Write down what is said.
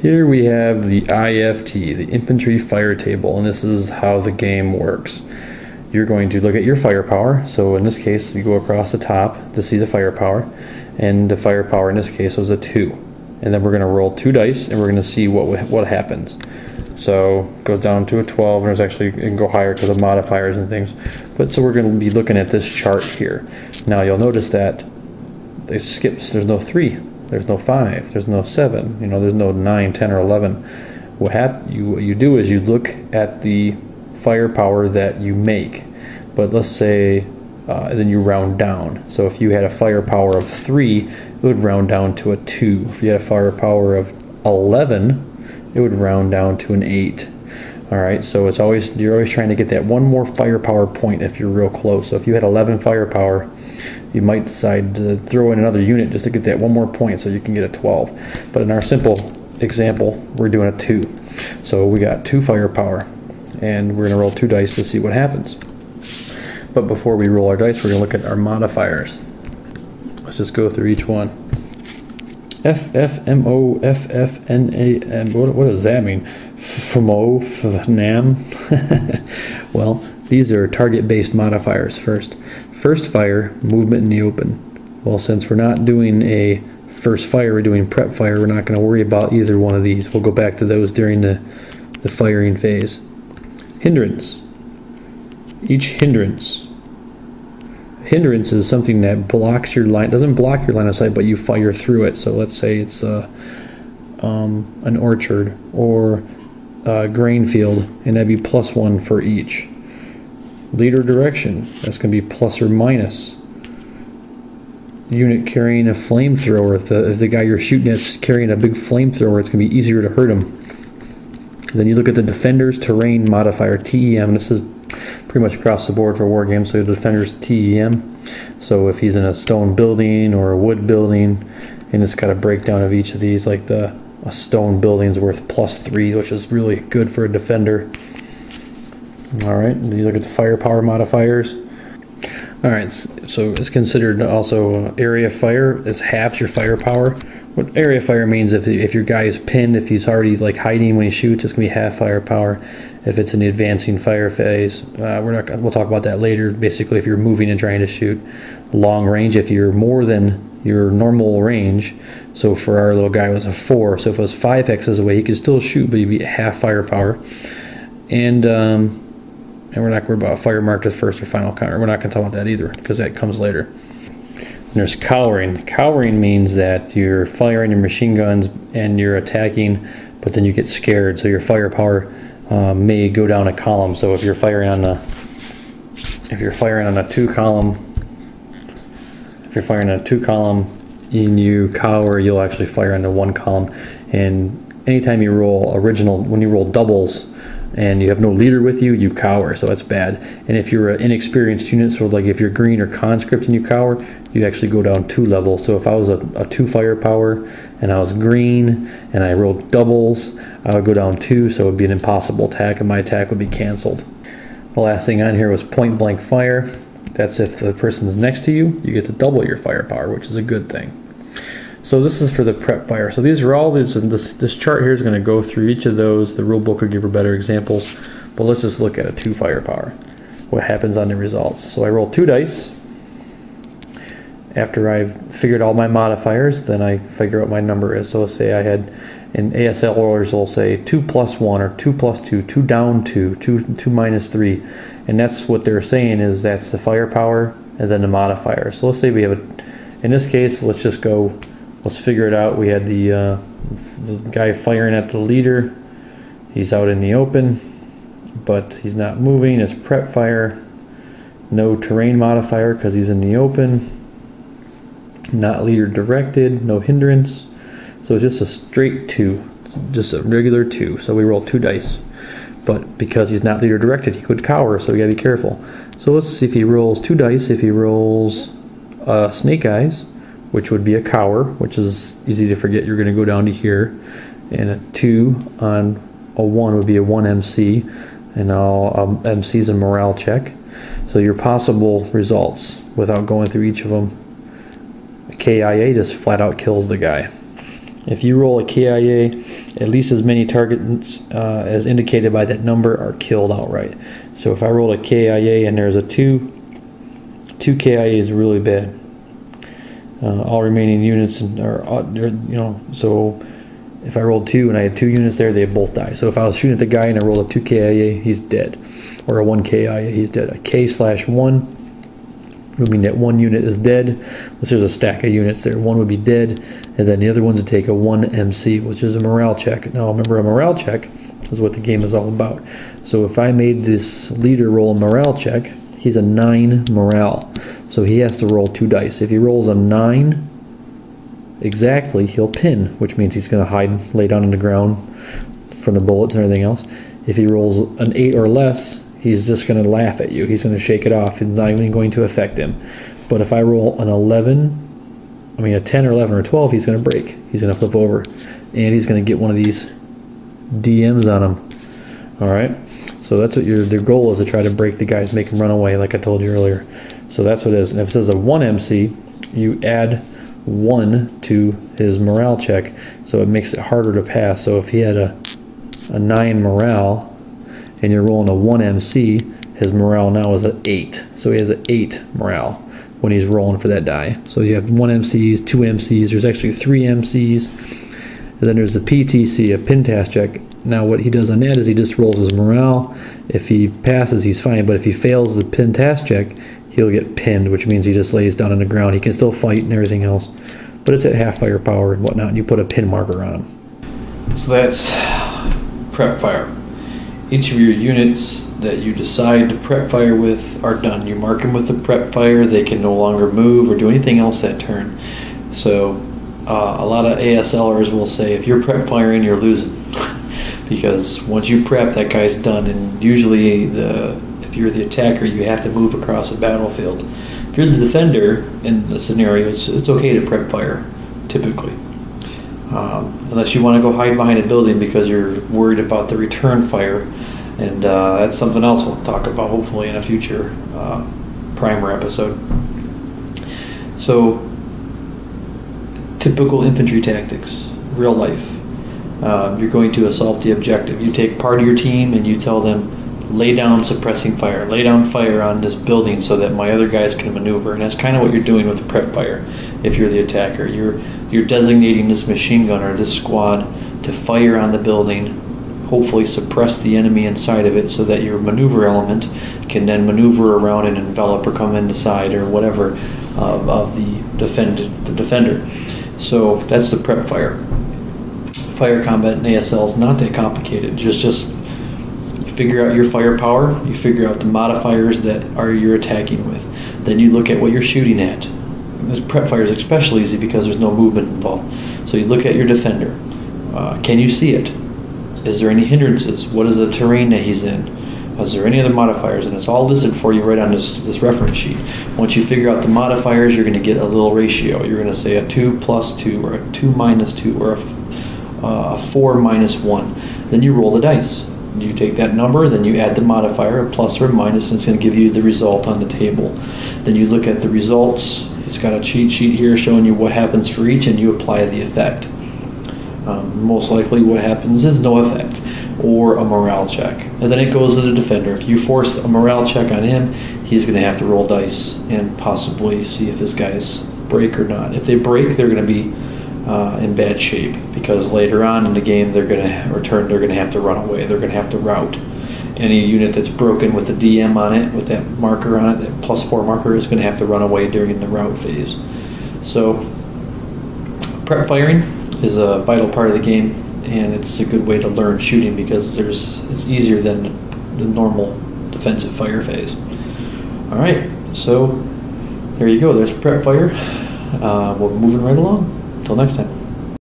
Here we have the IFT, the Infantry Fire Table, and this is how the game works. You're going to look at your firepower. So in this case, you go across the top to see the firepower, and the firepower in this case was a 2. And then we're going to roll 2 dice, and we're going to see what happens. So it goes down to a 12, and there's actually, it can go higher because of modifiers and things. But so we're going to be looking at this chart here. Now you'll notice that it skips. There's no 3, there's no 5, there's no 7. You know, there's no 9, 10, or 11. What you do is you look at the firepower that you make. But let's say then you round down. So if you had a firepower of 3, it would round down to a 2. If you had a firepower of 11, it would round down to an 8. Alright, so it's always, you're always trying to get that one more firepower point if you're real close. So if you had 11 firepower, you might decide to throw in another unit just to get that one more point so you can get a 12. But in our simple example, we're doing a 2. So we got 2 firepower, and we're going to roll 2 dice to see what happens. But before we roll our dice, we're going to look at our modifiers. Let's just go through each one. FFMO, FFNAM. What does that mean? FMO, FNAM. Well, these are target-based modifiers first. First fire, movement in the open. Well, since we're not doing a first fire, we're doing prep fire, we're not going to worry about either one of these. We'll go back to those during the firing phase. Hindrance. Each hindrance is something that blocks your line, doesn't block your line of sight, but you fire through it. So let's say it's an orchard or a grain field, and that'd be +1 for each. Leader direction, that's going to be plus or minus. Unit carrying a flamethrower, if the guy you're shooting is carrying a big flamethrower, it's going to be easier to hurt him. Then you look at the defender's terrain modifier, TEM. This is pretty much across the board for war games. So the defender's TEM. So if he's in a stone building or a wood building, and it's got a breakdown of each of these, like a stone building's worth +3, which is really good for a defender. Alright, you look at the firepower modifiers. Alright, so it's considered also area fire. This halves your firepower. What area fire means, if your guy is pinned, if he's already like hiding when he shoots, it's going to be half firepower. If it's in the advancing fire phase, we'll talk about that later. Basically, if you're moving and trying to shoot long range, if you're more than your normal range, so for our little guy it was a 4, so if it was 5 hexes away, he could still shoot, but he'd be half firepower. And we're not worried about fire marked as first or final counter. We're not going to talk about that either, because that comes later. And there's cowering. Cowering means that you're firing your machine guns and you're attacking, but then you get scared, so your firepower may go down a column. So if you're firing on a 2 column, and you cower, you'll actually fire on the 1 column. And anytime you roll when you roll doubles and you have no leader with you, you cower, so that's bad. And if you're an inexperienced unit, so like if you're green or conscript and you cower, you actually go down 2 levels. So if I was a 2 firepower and I was green and I rolled doubles, I would go down 2, so it would be an impossible attack, and my attack would be canceled. The last thing on here was point blank fire. That's if the person's next to you, you get to double your firepower, which is a good thing. So this is for the prep fire. So these are all these, and this chart here is going to go through each of those. The rule book will give you better examples, but let's just look at a 2 firepower. What happens on the results? So I roll 2 dice. After I've figured all my modifiers, then I figure out what my number is. So let's say I had, in ASL orders, they'll say 2 + 1 or 2 + 2, 2 down 2, 2 - 3, and that's what they're saying is that's the firepower and then the modifier. So let's say we have in this case, let's just go. Let's figure it out. We had the guy firing at the leader. He's out in the open, but he's not moving. It's prep fire. No terrain modifier because he's in the open. Not leader directed. No hindrance. So it's just a straight 2. Just a regular 2. So we roll 2 dice. But because he's not leader directed, he could cower, so you gotta be careful. So let's see if he rolls 2 dice. If he rolls snake eyes, which would be a cower, which is easy to forget, you're going to go down to here, and a 2 on a 1 would be a 1 MC, and now MC is a morale check. So your possible results, without going through each of them, KIA just flat out kills the guy. If you roll a KIA, at least as many targets as indicated by that number are killed outright. So if I roll a KIA and there's a 2 KIA is really bad. All remaining units so if I rolled 2 and I had 2 units there, they both die. So if I was shooting at the guy and I rolled a 2 KIA, he's dead. Or a 1 KIA, he's dead. A K/1 would mean that 1 unit is dead. Unless there's a stack of units there, 1 would be dead, and then the other ones would take a 1 MC, which is a morale check. Now remember, a morale check is what the game is all about. So if I made this leader roll a morale check, he's a 9 morale. So he has to roll 2 dice. If he rolls a 9 exactly, he'll pin, which means he's going to hide, lay down on the ground from the bullets and everything else. If he rolls an 8 or less, he's just going to laugh at you. He's going to shake it off. It's not even going to affect him. But if I roll an 10 or 11 or 12, he's going to break. He's going to flip over. And he's going to get one of these DMs on him. Alright? So that's what their goal is, to try to break the guys, make them run away, like I told you earlier. So that's what it is. And if it says a 1 MC, you add 1 to his morale check, so it makes it harder to pass. So if he had a 9 morale, and you're rolling a 1 MC, his morale now is an 8. So he has an 8 morale when he's rolling for that die. So you have 1 MCs, 2 MCs, there's actually 3 MCs, and then there's a PTC, a pin task check. Now what he does on that is he just rolls his morale. If he passes, he's fine, but if he fails the pin task check, he'll get pinned, which means he just lays down on the ground. He can still fight and everything else, but it's at half firepower and whatnot, and you put a pin marker on him. So that's prep fire. Each of your units that you decide to prep fire with are done. You mark them with the prep fire. They can no longer move or do anything else that turn. So a lot of ASLers will say, if you're prep firing, you're losing. Because once you prep, that guy's done. And usually, if you're the attacker, you have to move across the battlefield. If you're the defender in the scenario, it's okay to prep fire, typically. Unless you want to go hide behind a building because you're worried about the return fire, and that's something else we'll talk about hopefully in a future primer episode. So, typical infantry tactics, real life. You're going to assault the objective. You take part of your team and you tell them, lay down suppressing fire, lay down fire on this building so that my other guys can maneuver. And that's kind of what you're doing with the prep fire. If you're the attacker, you're designating this machine gun or this squad to fire on the building, hopefully suppress the enemy inside of it so that your maneuver element can then maneuver around and envelop or come inside or whatever of the defender. So that's the prep fire. Fire combat in ASL is not that complicated. Just you figure out your firepower, you figure out the modifiers that you're attacking with. Then you look at what you're shooting at. This prep fire is especially easy because there's no movement involved. So you look at your defender. Can you see it? Is there any hindrances? What is the terrain that he's in? Is there any other modifiers? And it's all listed for you right on this reference sheet. Once you figure out the modifiers, you're going to get a little ratio. You're going to say a 2 plus 2 or a 2 minus 2 or a 4 minus 1. Then you roll the dice. You take that number, then you add the modifier, a plus or a minus, and it's going to give you the result on the table. Then you look at the results. It's got a cheat sheet here showing you what happens for each, and you apply the effect. Most likely what happens is no effect, or a morale check. And then it goes to the defender. If you force a morale check on him, he's going to have to roll dice and possibly see if his guys break or not. If they break, they're going to be in bad shape, because later on in the game they're going to have to run away. They're going to have to rout. Any unit that's broken with the DM on it, with that marker on it, that +4 marker, is going to have to run away during the rout phase. So prep firing is a vital part of the game, and it's a good way to learn shooting because it's easier than the normal defensive fire phase. Alright, so there you go. There's prep fire. We're moving right along. Until next time.